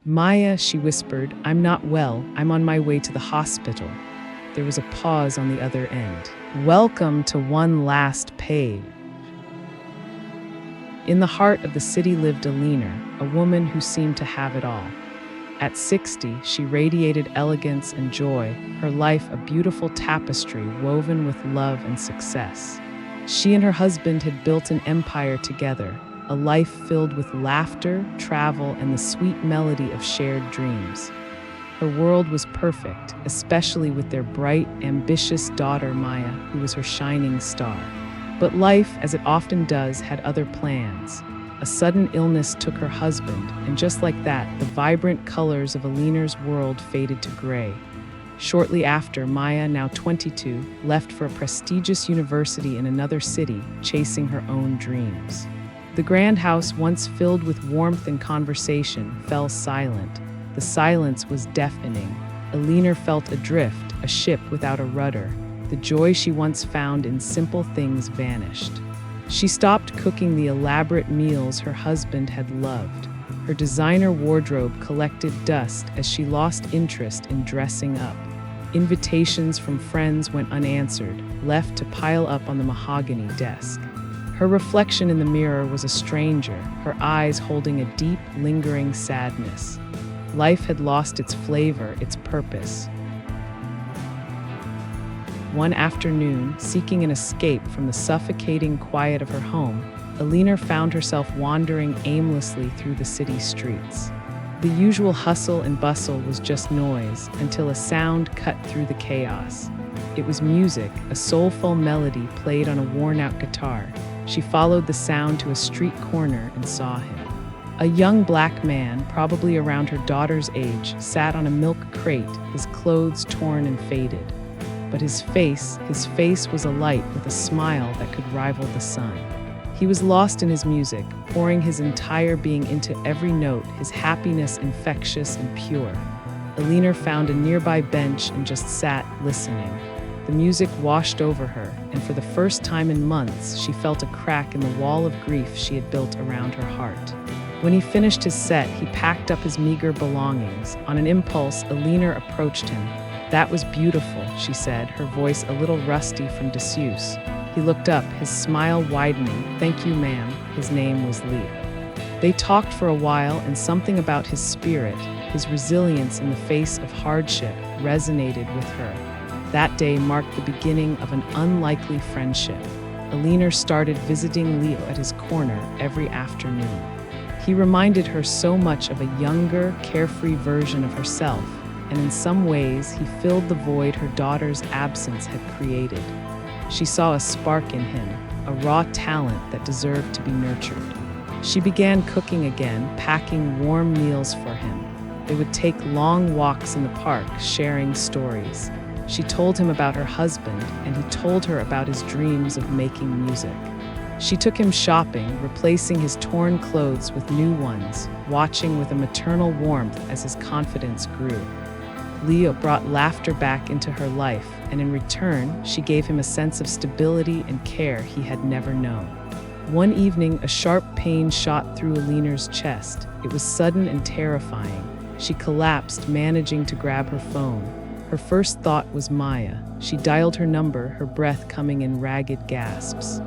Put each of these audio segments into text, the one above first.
Maya, she whispered, I'm not well. I'm on my way to the hospital. There was a pause on the other end. Welcome to one last page. In the heart of the city lived Alina, a woman who seemed to have it all. At 60, she radiated elegance and joy, her life a beautiful tapestry woven with love and success. She and her husband had built an empire together, a life filled with laughter, travel, and the sweet melody of shared dreams. Her world was perfect, especially with their bright, ambitious daughter Maya, who was her shining star. But life, as it often does, had other plans. A sudden illness took her husband, and just like that, the vibrant colors of Alina's world faded to gray. Shortly after, Maya, now 22, left for a prestigious university in another city, chasing her own dreams. The grand house, once filled with warmth and conversation, fell silent. The silence was deafening. Alina felt adrift, a ship without a rudder. The joy she once found in simple things vanished. She stopped cooking the elaborate meals her husband had loved. Her designer wardrobe collected dust as she lost interest in dressing up. Invitations from friends went unanswered, left to pile up on the mahogany desk. Her reflection in the mirror was a stranger, her eyes holding a deep, lingering sadness. Life had lost its flavor, its purpose. One afternoon, seeking an escape from the suffocating quiet of her home, Alina found herself wandering aimlessly through the city streets. The usual hustle and bustle was just noise until a sound cut through the chaos. It was music, a soulful melody played on a worn-out guitar. She followed the sound to a street corner and saw him. A young black man, probably around her daughter's age, sat on a milk crate, his clothes torn and faded. But his face was alight with a smile that could rival the sun. He was lost in his music, pouring his entire being into every note, his happiness infectious and pure. Alina found a nearby bench and just sat, listening. The music washed over her, and for the first time in months, she felt a crack in the wall of grief she had built around her heart. When he finished his set, he packed up his meager belongings. On an impulse, Alina approached him. That was beautiful, she said, her voice a little rusty from disuse. He looked up, his smile widening. Thank you, ma'am. His name was Leo. They talked for a while, and something about his spirit, his resilience in the face of hardship, resonated with her. That day marked the beginning of an unlikely friendship. Alina started visiting Leo at his corner every afternoon. He reminded her so much of a younger, carefree version of herself, and in some ways he filled the void her daughter's absence had created. She saw a spark in him, a raw talent that deserved to be nurtured. She began cooking again, packing warm meals for him. They would take long walks in the park, sharing stories. She told him about her husband, and he told her about his dreams of making music. She took him shopping, replacing his torn clothes with new ones, watching with a maternal warmth as his confidence grew. Leo brought laughter back into her life, and in return, she gave him a sense of stability and care he had never known. One evening, a sharp pain shot through Alina's chest. It was sudden and terrifying. She collapsed, managing to grab her phone. Her first thought was Maya. She dialed her number, her breath coming in ragged gasps.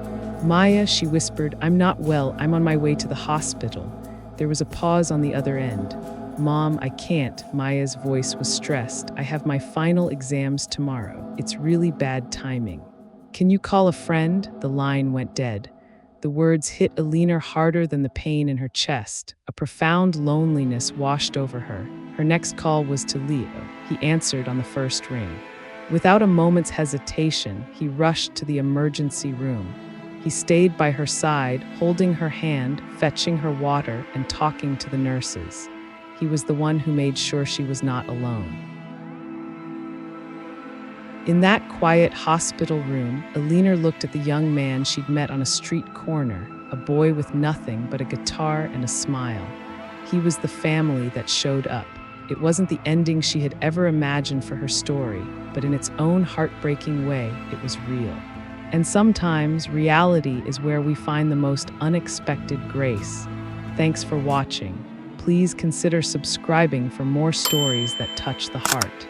Maya, she whispered, I'm not well. I'm on my way to the hospital. There was a pause on the other end. Mom, I can't. Maya's voice was stressed. I have my final exams tomorrow. It's really bad timing. Can you call a friend? The line went dead. The words hit Alina harder than the pain in her chest. A profound loneliness washed over her. Her next call was to Leo. He answered on the first ring. Without a moment's hesitation, he rushed to the emergency room. He stayed by her side, holding her hand, fetching her water, and talking to the nurses. He was the one who made sure she was not alone. In that quiet hospital room, Alina looked at the young man she'd met on a street corner, a boy with nothing but a guitar and a smile. He was the family that showed up. It wasn't the ending she had ever imagined for her story, but in its own heartbreaking way, it was real. And sometimes, reality is where we find the most unexpected grace. Thanks for watching. please consider subscribing for more stories that touch the heart.